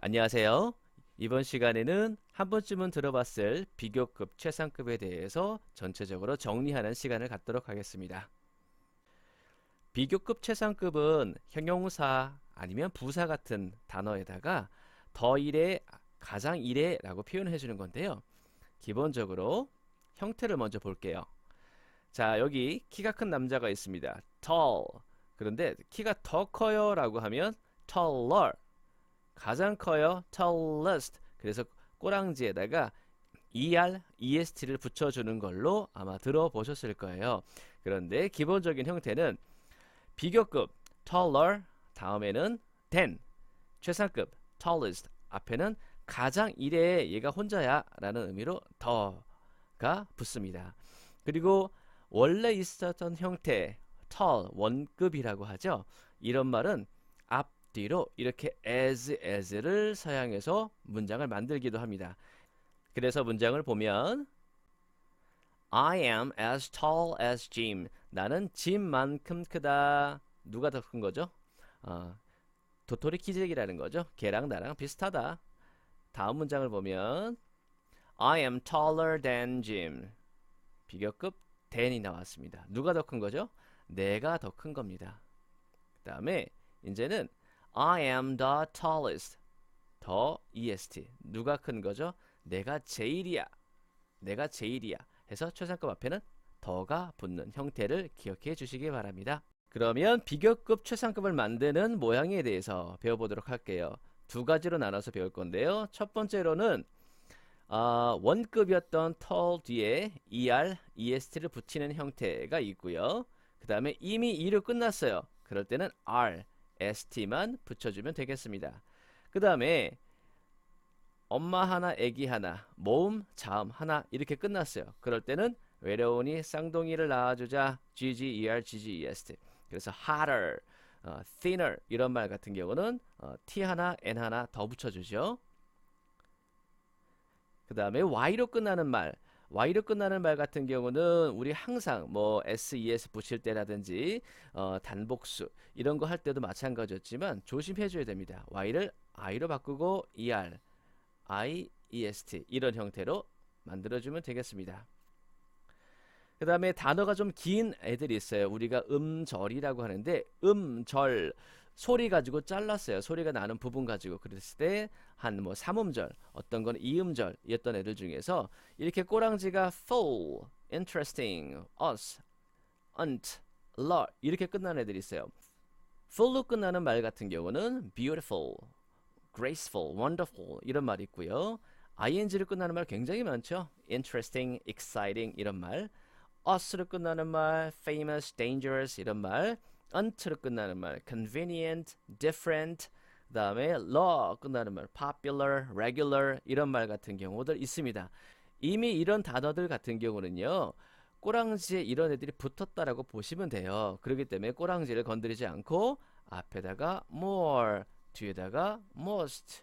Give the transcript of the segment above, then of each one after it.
안녕하세요. 이번 시간에는 한 번쯤은 들어봤을 비교급, 최상급에 대해서 전체적으로 정리하는 시간을 갖도록 하겠습니다. 비교급, 최상급은 형용사 아니면 부사 같은 단어에다가 더 이래, 가장 이래 라고 표현해 주는 건데요. 기본적으로 형태를 먼저 볼게요. 자, 여기 키가 큰 남자가 있습니다. tall. 그런데 키가 더 커요 라고 하면 taller. 가장 커요. tallest. 그래서 꼬랑지에다가 EST를 붙여주는 걸로 아마 들어보셨을 거예요. 그런데 기본적인 형태는 비교급 taller 다음에는 than, 최상급 tallest 앞에는 가장 이래 얘가 혼자야 라는 의미로 더가 붙습니다. 그리고 원래 있었던 형태 tall 원급이라고 하죠. 이런 말은 앞뒤로 이렇게 as를 사용해서 문장을 만들기도 합니다. 그래서 문장을 보면 I am as tall as Jim. 나는 짐만큼 크다. 누가 더 큰 거죠? 도토리 키재기라는 거죠. 걔랑 나랑 비슷하다. 다음 문장을 보면 I am taller than Jim. 비교급 than이 나왔습니다. 누가 더 큰 거죠? 내가 더 큰 겁니다. 그 다음에 이제는 I am the tallest. 더 EST. 누가 큰 거죠? 내가 제일이야. 내가 제일이야. 해서 최상급 앞에는 더가 붙는 형태를 기억해 주시기 바랍니다. 그러면 비교급 최상급을 만드는 모양에 대해서 배워보도록 할게요. 두 가지로 나눠서 배울 건데요. 첫 번째로는 원급이었던 tall 뒤에 EST를 붙이는 형태가 있고요. 그 다음에 이미 E로 끝났어요. 그럴 때는 ST만 붙여주면 되겠습니다. 그 다음에 엄마 하나, 애기 하나, 모음, 자음 하나 이렇게 끝났어요. 그럴 때는 외로우니 쌍둥이를 낳아주자 GGEST. 그래서 hotter, thinner 이런 말 같은 경우는 T 하나, N 하나 더 붙여주죠. 그 다음에 Y로 끝나는 말 같은 경우는 우리 항상 뭐 SES 붙일 때라든지 단복수 이런 거 할 때도 마찬가지였지만 조심해 줘야 됩니다. Y를 I로 바꾸고 IEST 이런 형태로 만들어주면 되겠습니다. 그 다음에 단어가 좀 긴 애들이 있어요. 우리가 음절이라고 하는데 음절 소리 가지고 잘랐어요. 소리가 나는 부분 가지고 그랬을 때 한 뭐 3음절 어떤 건 2음절이었던 애들 중에서 이렇게 꼬랑지가 full, interesting, us, unt, lot 이렇게 끝나는 애들이 있어요. full로 끝나는 말 같은 경우는 beautiful, graceful, wonderful 이런 말이 있고요. ing로 끝나는 말 굉장히 많죠. interesting, exciting 이런 말. us로 끝나는 말, famous, dangerous 이런 말. unt로 끝나는 말, convenient, different. 그 다음에 law 끝나는 말, popular, regular 이런 말 같은 경우들 있습니다. 이미 이런 단어들 같은 경우는요. 꼬랑지에 이런 애들이 붙었다라고 보시면 돼요. 그렇기 때문에 꼬랑지를 건드리지 않고 앞에다가 more, 뒤에다가 most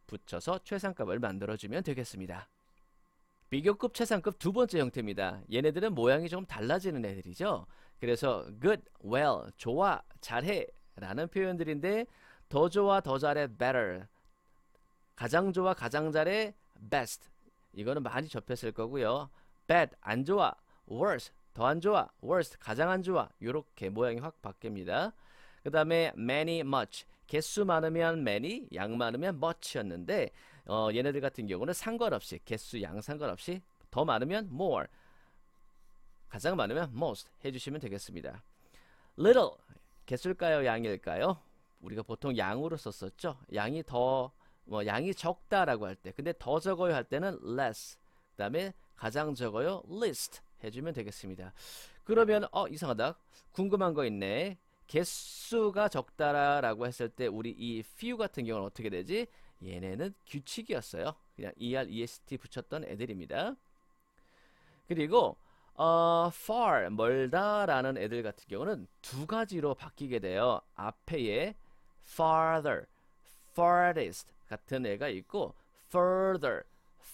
붙여서 최상급을 만들어주면 되겠습니다. 비교급, 최상급 두 번째 형태입니다. 얘네들은 모양이 좀 달라지는 애들이죠. 그래서 good, well, 좋아, 잘해 라는 표현들인데 더 좋아, 더 잘해, better. 가장 좋아, 가장 잘해, best. 이거는 많이 접했을 거고요. bad, 안 좋아, worse, 더 안 좋아, worst, 가장 안 좋아. 요렇게 모양이 확 바뀝니다. 그 다음에 many, much. 개수 많으면 many, 양 많으면 much였는데 얘네들 같은 경우는 상관없이 개수, 양 상관없이 더 많으면 more, 가장 많으면 most 해주시면 되겠습니다. little, 개수일까요? 양일까요? 우리가 보통 양으로 썼었죠. 양이 양이 적다라고 할 때, 근데 더 적어요 할 때는 less. 그 다음에 가장 적어요 least 해주면 되겠습니다. 그러면 이상하다. 궁금한 거 있네. 개수가 적다라고 했을 때 우리 이 few 같은 경우는 어떻게 되지? 얘네는 규칙이었어요. 그냥 EST 붙였던 애들입니다. 그리고 far, 멀다라는 애들 같은 경우는 두 가지로 바뀌게 돼요. 앞에에 farther, farthest 같은 애가 있고 further,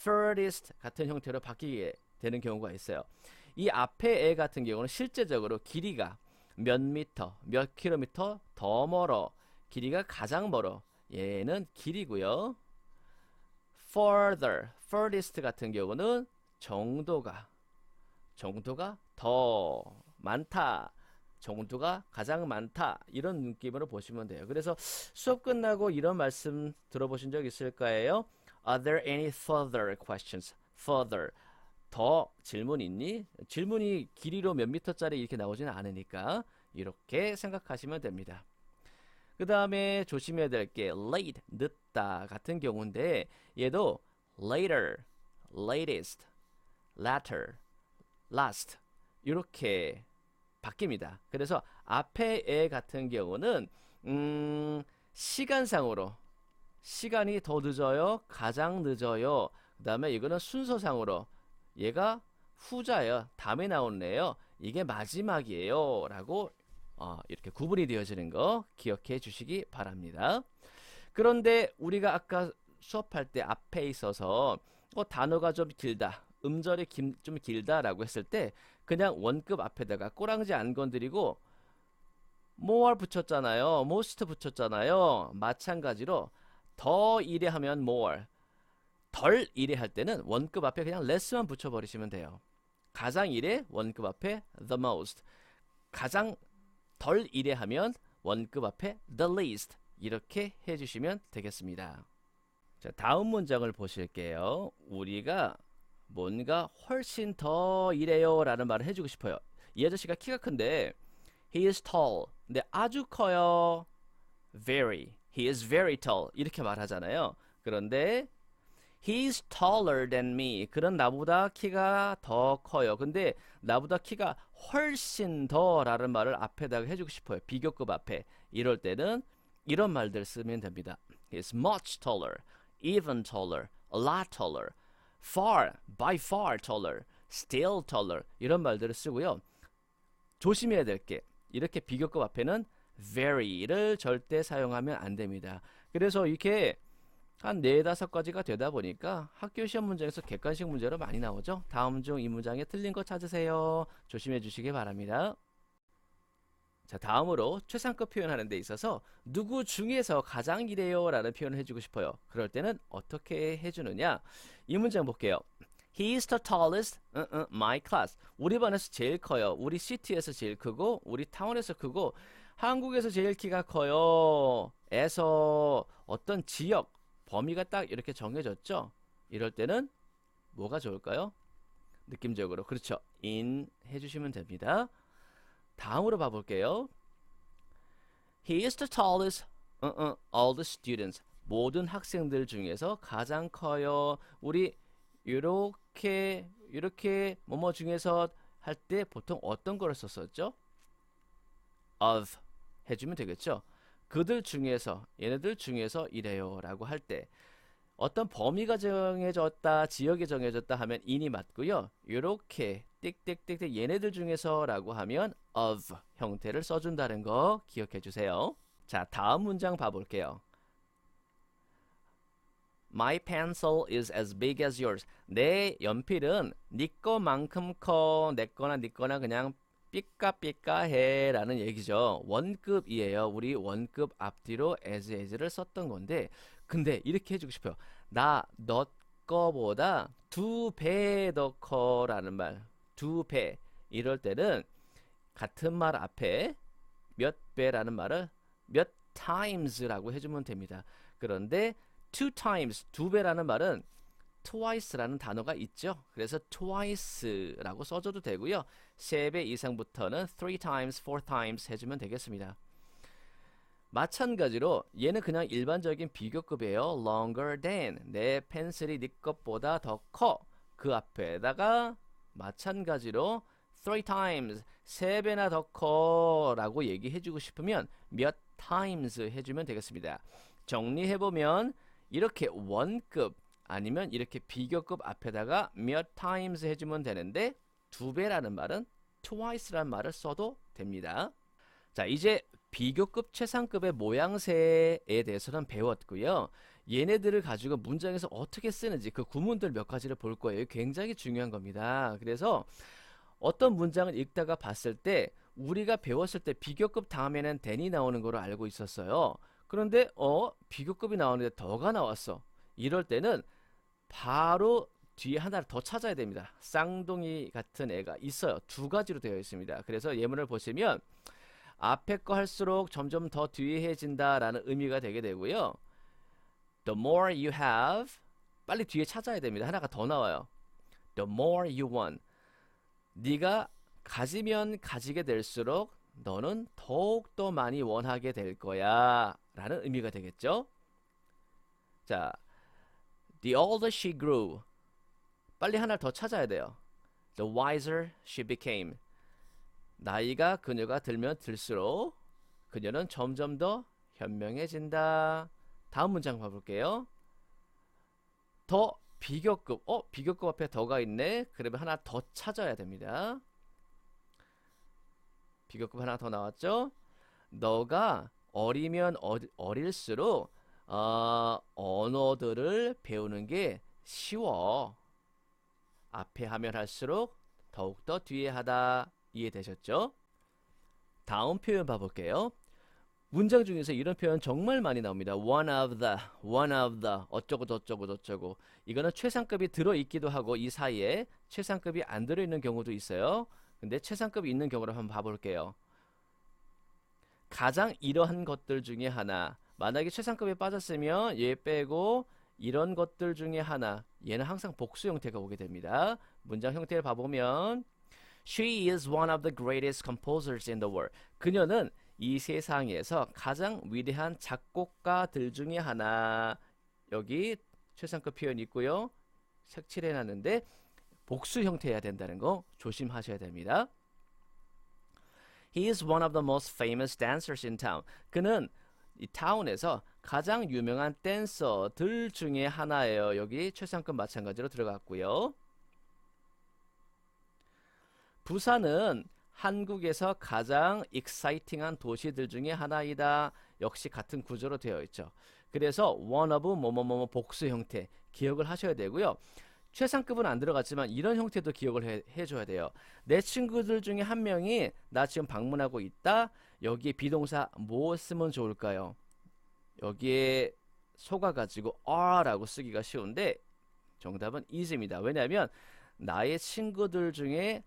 furthest 같은 형태로 바뀌게 되는 경우가 있어요. 이 앞에 에 같은 경우는 실제적으로 길이가 몇 미터, 몇 킬로미터 더 멀어. 길이가 가장 멀어. 얘는 길이고요. further, furthest 같은 경우는 정도가 더 많다. 정도가 가장 많다. 이런 느낌으로 보시면 돼요. 그래서 수업 끝나고 이런 말씀 들어보신 적 있을 거예요. Are there any further questions? further. 더 질문 있니? 질문이 길이로 몇 미터짜리 이렇게 나오지는 않으니까 이렇게 생각하시면 됩니다. 그 다음에 조심해야 될 게 late, 늦다 같은 경우인데 얘도 later, latest, latter, last 이렇게 바뀝니다. 그래서 앞에 에 같은 경우는 시간상으로 시간이 더 늦어요, 가장 늦어요. 그 다음에 이거는 순서상으로 얘가 후자예요. 다음에 나오네요. 이게 마지막이에요 라고 이렇게 구분이 되어지는 거 기억해 주시기 바랍니다. 그런데 우리가 아까 수업할 때 앞에 있어서 단어가 좀 길다, 음절이 좀 길다라고 했을 때 그냥 원급 앞에다가 꼬랑지 안 건드리고 more 붙였잖아요. most 붙였잖아요. 마찬가지로 더 이래 하면 more, 덜 이래 할 때는 원급 앞에 그냥 less만 붙여버리시면 돼요. 가장 이래 원급 앞에 the most, 가장 덜 이래 하면 원급 앞에 the least 이렇게 해주시면 되겠습니다. 자, 다음 문장을 보실게요. 우리가 뭔가 훨씬 더 이래요 라는 말을 해주고 싶어요. 이 아저씨가 키가 큰데 he is tall, 근데 아주 커요. very, he is very tall 이렇게 말하잖아요. 그런데 he is taller than me, 그런 나보다 키가 더 커요. 근데 나보다 키가 훨씬 더 라는 말을 앞에다가 해주고 싶어요. 비교급 앞에. 이럴 때는 이런 말들 쓰면 됩니다. he is much taller, even taller, a lot taller, far, by far taller, still taller 이런 말들을 쓰고요. 조심해야 될 게 이렇게 비교급 앞에는 very를 절대 사용하면 안 됩니다. 그래서 이렇게 한 4-5가지가 되다 보니까 학교 시험 문제에서 객관식 문제로 많이 나오죠. 다음 중 이 문장에 틀린 거 찾으세요. 조심해 주시기 바랍니다. 자, 다음으로 최상급 표현하는 데 있어서 누구 중에서 가장 이래요 라는 표현을 해주고 싶어요. 그럴 때는 어떻게 해주느냐, 이 문장 볼게요. He is the tallest my class. 우리 반에서 제일 커요. 우리 시티에서 제일 크고 우리 타운에서 크고 한국에서 제일 키가 커요 에서 어떤 지역 범위가 딱 이렇게 정해졌죠. 이럴 때는 뭐가 좋을까요? 느낌적으로 그렇죠, in 해주시면 됩니다. 다음으로 봐볼게요. He is the tallest all the students. 모든 학생들 중에서 가장 커요. 우리 이렇게 뭐뭐 중에서 할 때 보통 어떤 거를 썼었죠? of 해주면 되겠죠. 그들 중에서, 얘네들 중에서 이래요 라고 할 때 어떤 범위가 정해졌다, 지역이 정해졌다 하면 in이 맞고요. 이렇게 띡띡띡띡 얘네들 중에서 라고 하면 of 형태를 써준다는 거 기억해 주세요. 자, 다음 문장 봐볼게요. My pencil is as big as yours. 내 연필은 네 거만큼 커. 내 거나 네 거나 그냥 삐까삐까해 라는 얘기죠. 원급이에요. 우리 원급 앞뒤로 as를 썼던 건데, 근데 이렇게 해주고 싶어요. 너 거보다 2배 더 커 라는 말. 2배. 이럴 때는 같은 말 앞에 몇 배라는 말을 몇 times라고 해주면 됩니다. 그런데 2 times, 2배라는 말은 twice라는 단어가 있죠. 그래서 twice라고 써줘도 되고요. 3배 이상부터는 3 times, 4 times 해주면 되겠습니다. 마찬가지로 얘는 그냥 일반적인 비교급이에요. longer than, 내 펜슬이 네 것보다 더 커. 그 앞에다가 마찬가지로 3 times, 3배나 더 커 라고 얘기해주고 싶으면 몇 times 해주면 되겠습니다. 정리해보면 이렇게 원급 아니면 이렇게 비교급 앞에다가 몇 times 해주면 되는데 2배라는 말은 twice라는 말을 써도 됩니다. 자, 이제 비교급 최상급의 모양새에 대해서는 배웠고요. 얘네들을 가지고 문장에서 어떻게 쓰는지 그 구문들 몇 가지를 볼 거예요. 굉장히 중요한 겁니다. 그래서 어떤 문장을 읽다가 봤을 때 우리가 배웠을 때 비교급 다음에는 than이 나오는 거로 알고 있었어요. 그런데 비교급이 나오는데 더가 나왔어. 이럴 때는 바로 뒤에 하나를 더 찾아야 됩니다. 쌍둥이 같은 애가 있어요. 두 가지로 되어 있습니다. 그래서 예문을 보시면 앞에 거 할수록 점점 더 뒤해진다 라는 의미가 되게 되고요. The more you have, 빨리 뒤에 찾아야 됩니다. 하나가 더 나와요. The more you want, 네가 가지면 가지게 될수록 너는 더욱더 많이 원하게 될 거야 라는 의미가 되겠죠. 자, The older she grew, 빨리 하나를 더 찾아야 돼요. The wiser she became, 나이가 그녀가 들면 들수록 그녀는 점점 더 현명해진다. 다음 문장 봐볼게요. 더 비교급, 비교급 앞에 더가 있네. 그러면 하나 더 찾아야 됩니다. 비교급 하나 더 나왔죠. 너가 어리면 어릴수록 언어들을 배우는 게 쉬워. 앞에 하면 할수록 더욱더 뒤에 하다. 이해되셨죠? 다음 표현 봐볼게요. 문장 중에서 이런 표현 정말 많이 나옵니다. one of the, 어쩌고 저쩌고 저쩌고. 이거는 최상급이 들어있기도 하고 이 사이에 최상급이 안 들어있는 경우도 있어요. 근데 최상급이 있는 경우를 한번 봐볼게요. 가장 이러한 것들 중에 하나. 만약에 최상급에 빠졌으면 얘 빼고 이런 것들 중에 하나. 얘는 항상 복수 형태가 오게 됩니다. 문장 형태를 봐보면 She is one of the greatest composers in the world. 그녀는 이 세상에서 가장 위대한 작곡가들 중에 하나. 여기 최상급 표현이 있고요. 색칠해놨는데 복수 형태여야 된다는 거 조심하셔야 됩니다. He is one of the most famous dancers in town. 그는 이 타운에서 가장 유명한 댄서들 중에 하나예요. 여기 최상급 마찬가지로 들어갔고요. 부산은 한국에서 가장 익사이팅한 도시들 중에 하나이다. 역시 같은 구조로 되어 있죠. 그래서 one of 뭐뭐뭐 복수 형태 기억을 하셔야 되고요. 최상급은 안 들어갔지만 이런 형태도 기억을 해줘야 돼요. 내 친구들 중에 한 명이 나 지금 방문하고 있다. 여기에 비동사 뭐 쓰면 좋을까요? 여기에 속아가지고 are라고 쓰기가 쉬운데 정답은 is입니다. 왜냐하면 나의 친구들 중에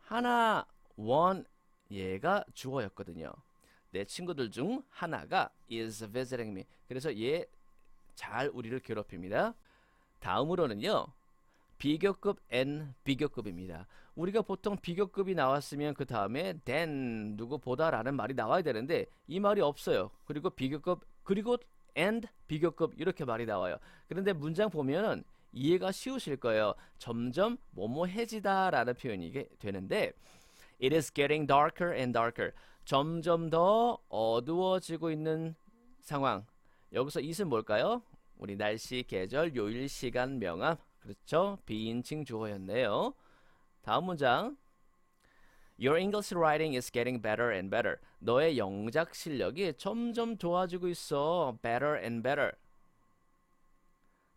하나, one, 얘가 주어였거든요. 내 친구들 중 하나가 is visiting me. 그래서 얘 잘 우리를 괴롭힙니다. 다음으로는요. 비교급 and 비교급입니다. 우리가 보통 비교급이 나왔으면 그 다음에 than 누구보다 라는 말이 나와야 되는데 이 말이 없어요. 그리고 비교급 그리고 and 비교급 이렇게 말이 나와요. 그런데 문장 보면은 이해가 쉬우실 거예요. 점점 뭐뭐해지다 라는 표현이 되는데 It is getting darker and darker. 점점 더 어두워지고 있는 상황. 여기서 it은 뭘까요? 우리 날씨, 계절, 요일, 시간, 명암. 그렇죠? 비인칭 주어였네요. 다음 문장. Your English writing is getting better and better. 너의 영작 실력이 점점 좋아지고 있어. Better and better.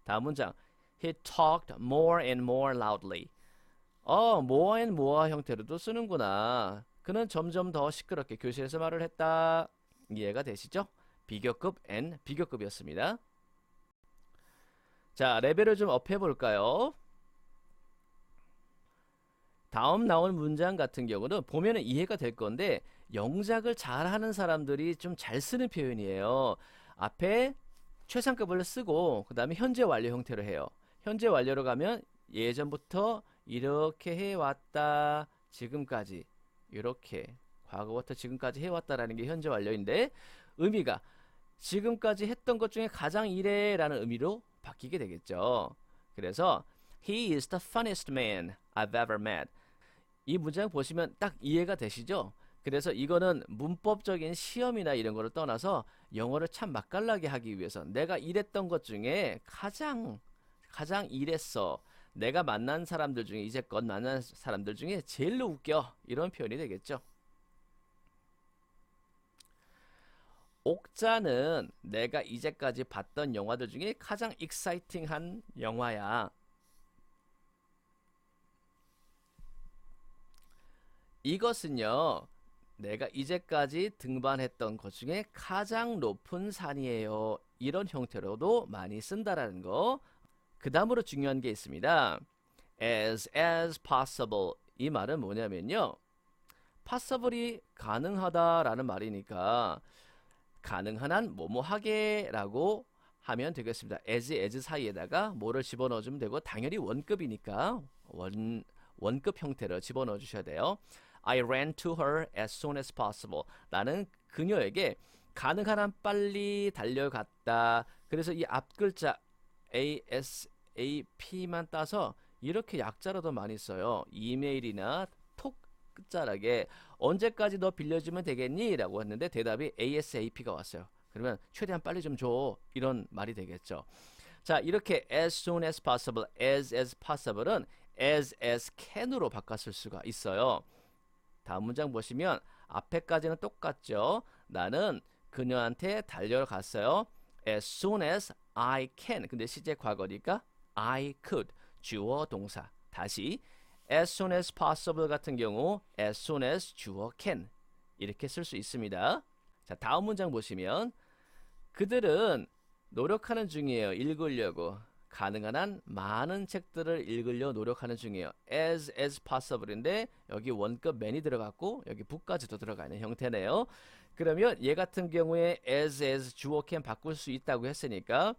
다음 문장. He talked more and more loudly. more and more 형태로도 쓰는구나. 그는 점점 더 시끄럽게 교실에서 말을 했다. 이해가 되시죠? 비교급 and 비교급이었습니다. 자, 레벨을 좀 업해 볼까요? 다음 나온 문장 같은 경우는 보면은 이해가 될 건데 영작을 잘하는 사람들이 좀 잘 쓰는 표현이에요. 앞에 최상급을 쓰고 그 다음에 현재 완료 형태로 해요. 현재 완료로 가면 예전부터 이렇게 해왔다. 지금까지 이렇게 과거부터 지금까지 해왔다라는 게 현재 완료인데 의미가 지금까지 했던 것 중에 가장 이래 라는 의미로 바뀌게 되겠죠. 그래서 He is the funniest man I've ever met. 이 문장 보시면 딱 이해가 되시죠? 그래서 이거는 문법적인 시험이나 이런 거를 떠나서 영어를 참 맛깔나게 하기 위해서 내가 이랬던 것 중에 가장 이랬어. 내가 만난 사람들 중에 이제껏 만난 사람들 중에 제일로 웃겨. 이런 표현이 되겠죠. 옥자는 내가 이제까지 봤던 영화들 중에 가장 익사이팅한 영화야. 이것은요, 내가 이제까지 등반했던 것 중에 가장 높은 산이에요. 이런 형태로도 많이 쓴다라는 거. 그 다음으로 중요한 게 있습니다. as possible. 이 말은 뭐냐면요, possible이 가능하다라는 말이니까 가능한 한 뭐뭐하게 라고 하면 되겠습니다. as 사이에다가 뭐를 집어넣어주면 되고, 당연히 원급이니까 원급 형태로 집어넣어 주셔야 돼요. I ran to her as soon as possible. 나는 그녀에게 가능한 한 빨리 달려갔다. 그래서 이 앞 글자 ASAP만 따서 이렇게 약자로도 많이 써요. 이메일이나 톡 끝자락에 언제까지 너 빌려주면 되겠니? 라고 했는데 대답이 ASAP가 왔어요. 그러면 최대한 빨리 좀 줘. 이런 말이 되겠죠. 자, 이렇게 as soon as possible, as possible은 as can으로 바꿨을 수가 있어요. 다음 문장 보시면 앞에까지는 똑같죠. 나는 그녀한테 달려갔어요. as soon as I can. 근데 시제 과거니까 I could. 주어 동사. 다시 as soon as possible 같은 경우 as soon as 주어 can. 이렇게 쓸 수 있습니다. 자, 다음 문장 보시면 그들은 노력하는 중이에요. 읽으려고. 가능한 한 많은 책들을 읽으려 노력하는 중이에요. as possible인데 여기 원급 man이 들어갔고 여기 book까지도 들어가 있는 형태네요. 그러면 얘 같은 경우에 as 주어 can 바꿀 수 있다고 했으니까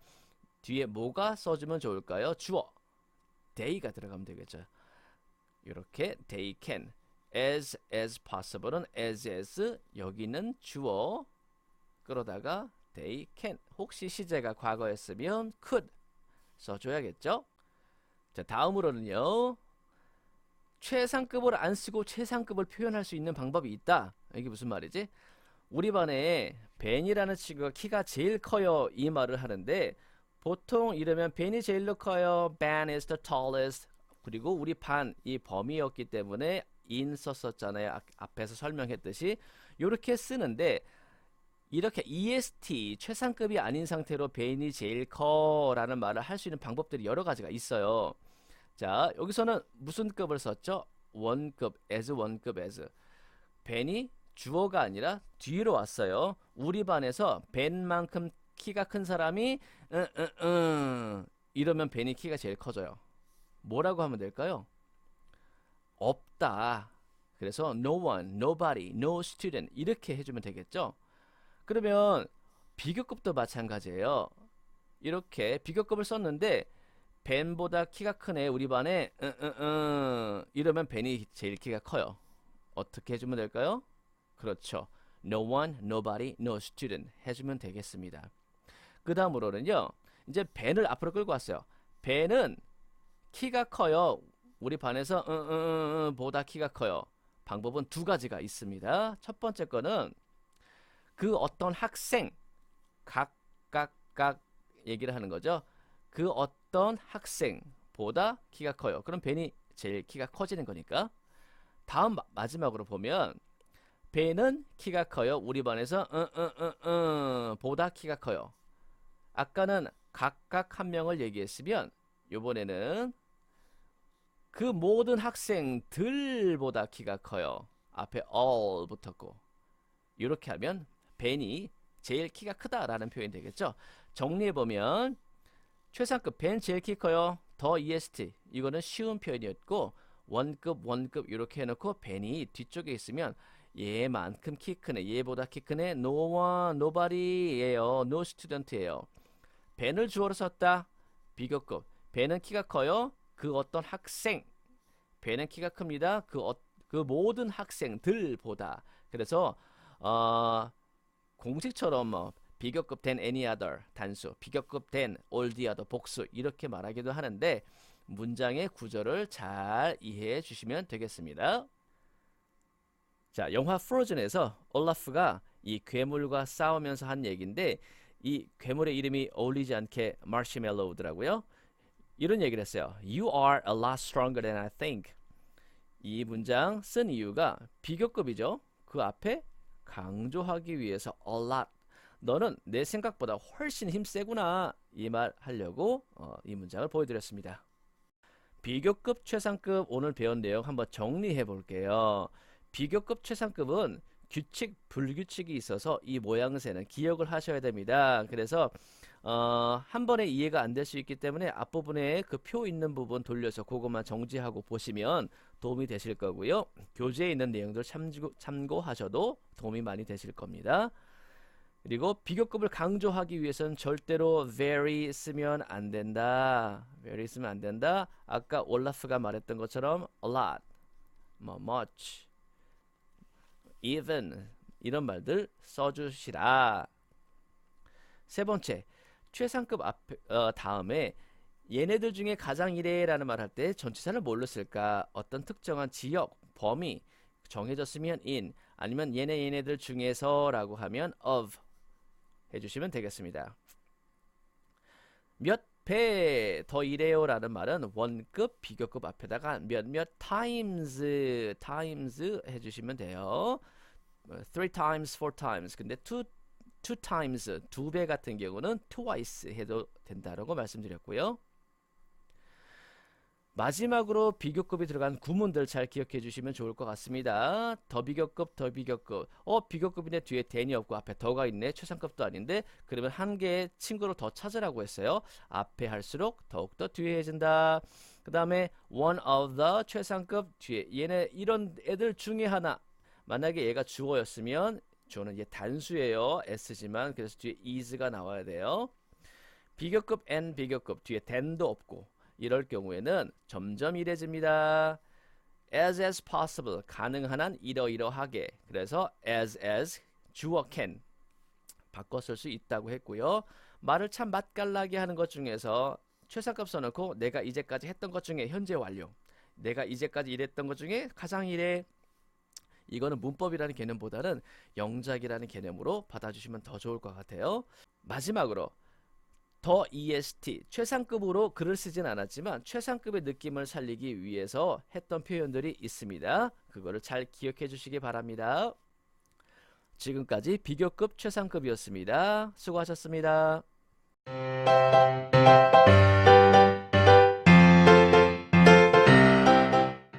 뒤에 뭐가 써주면 좋을까요? 주어 they가 들어가면 되겠죠. 이렇게 they can. as possible은 as 여기는 주어 끌어다가 they can. 혹시 시제가 과거였으면 could 써줘야겠죠. 자, 다음으로는요, 최상급을 안 쓰고 최상급을 표현할 수 있는 방법이 있다. 이게 무슨 말이지? 우리 반에 벤이라는 친구가 키가 제일 커요. 이 말을 하는데 보통 이러면 벤이 제일 커요. Ben is the tallest. 그리고 우리 반 이 범위였기 때문에 in 썼었잖아요. 앞에서 설명했듯이 이렇게 쓰는데 이렇게 EST 최상급이 아닌 상태로 벤이 제일 커라는 말을 할 수 있는 방법들이 여러 가지가 있어요. 자, 여기서는 무슨 급을 썼죠? 원급, 원급, 벤이 주어가 아니라 뒤로 왔어요. 우리 반에서 벤만큼 키가 큰 사람이 이러면 벤이 키가 제일 커져요. 뭐라고 하면 될까요? 없다. 그래서 no one, nobody, no student 이렇게 해주면 되겠죠? 그러면 비교급도 마찬가지예요. 이렇게 비교급을 썼는데 벤보다 키가 큰 애 우리 반에 이러면 벤이 제일 키가 커요. 어떻게 해주면 될까요? 그렇죠. No one, nobody, no student 해주면 되겠습니다. 그 다음으로는요. 이제 벤을 앞으로 끌고 왔어요. 벤은 키가 커요. 우리 반에서 보다 키가 커요. 방법은 두 가지가 있습니다. 첫 번째 거는 그 어떤 학생 각각 얘기를 하는 거죠. 그 어떤 학생보다 키가 커요. 그럼 벤이 제일 키가 커지는 거니까. 다음 마지막으로 보면 벤은 키가 커요. 우리 반에서 보다 키가 커요. 아까는 각각 한 명을 얘기했으면 이번에는 그 모든 학생들보다 키가 커요. 앞에 all 붙었고 이렇게 하면 벤이 제일 키가 크다라는 표현이 되겠죠. 정리해보면 최상급 벤 제일 키 커요. 더 EST 이거는 쉬운 표현이었고 원급 이렇게 해놓고 벤이 뒤쪽에 있으면 얘만큼 키 크네. 얘보다 키 크네. No one, nobody예요. No student예요. 벤을 주어로 썼다. 비교급. 벤은 키가 커요. 그 어떤 학생. 벤은 키가 큽니다. 그 모든 학생들보다. 그래서 공식처럼 뭐 비교급 된 any other 단수, 비교급 된 all the other 복수 이렇게 말하기도 하는데 문장의 구조를 잘 이해해 주시면 되겠습니다. 자, 영화 프로즌에서 올라프가 이 괴물과 싸우면서 한 얘기인데 이 괴물의 이름이 어울리지 않게 마시멜로우더라고요. 이런 얘기를 했어요. You are a lot stronger than I think. 이 문장 쓴 이유가 비교급이죠. 그 앞에 강조하기 위해서 a lot, 너는 내 생각보다 훨씬 힘세구나. 이 말 하려고 이 문장을 보여드렸습니다. 비교급, 최상급 오늘 배운 내용 한번 정리해 볼게요. 비교급, 최상급은 규칙, 불규칙이 있어서 이 모양새는 기억을 하셔야 됩니다. 그래서 한 번에 이해가 안 될 수 있기 때문에 앞부분에 그 표 있는 부분 돌려서 그것만 정지하고 보시면 도움이 되실 거고요. 교재에 있는 내용들 참고하셔도 도움이 많이 되실 겁니다. 그리고 비교급을 강조하기 위해서는 절대로 very 쓰면 안 된다. very 쓰면 안 된다. 아까 올라프가 말했던 것처럼 a lot, 뭐 much, even 이런 말들 써주시라. 세 번째, 최상급 다음에 얘네들 중에 가장 이래라는 말 할 때 전치사를 뭘로 쓸까? 어떤 특정한 지역, 범위 정해졌으면 in, 아니면 얘네들 중에서라고 하면 of 해주시면 되겠습니다. 몇 배 더 이래요 라는 말은 원급, 비교급 앞에다가 몇몇 times 해주시면 돼요. 3 times, 4 times. 근데 two times, 2배 같은 경우는 twice 해도 된다라고 말씀드렸고요. 마지막으로 비교급이 들어간 구문들 잘 기억해 주시면 좋을 것 같습니다. 더 비교급, 더 비교급. 비교급인데 뒤에 than이 없고 앞에 더가 있네. 최상급도 아닌데. 그러면 한 개의 친구를 더 찾으라고 했어요. 앞에 할수록 더욱더 뒤에 해진다. 그 다음에 one of the 최상급 뒤에 얘네 이런 애들 중에 하나. 만약에 얘가 주어였으면 주어는 얘 단수예요. s지만 그래서 뒤에 is가 나와야 돼요. 비교급 and 비교급 뒤에 than도 없고 이럴 경우에는 점점 이래집니다. as possible 가능한 한 이러이러하게. 그래서 as 주어 can 바꿔 쓸 수 있다고 했고요. 말을 참 맛깔나게 하는 것 중에서 최상급 써놓고 내가 이제까지 했던 것 중에 현재 완료, 내가 이제까지 일했던 것 중에 가장 이래. 이거는 문법이라는 개념보다는 영작이라는 개념으로 받아주시면 더 좋을 것 같아요. 마지막으로 더 est 최상급으로 글을 쓰진 않았지만 최상급의 느낌을 살리기 위해서 했던 표현들이 있습니다. 그거를 잘 기억해 주시기 바랍니다. 지금까지 비교급 최상급이었습니다. 수고하셨습니다.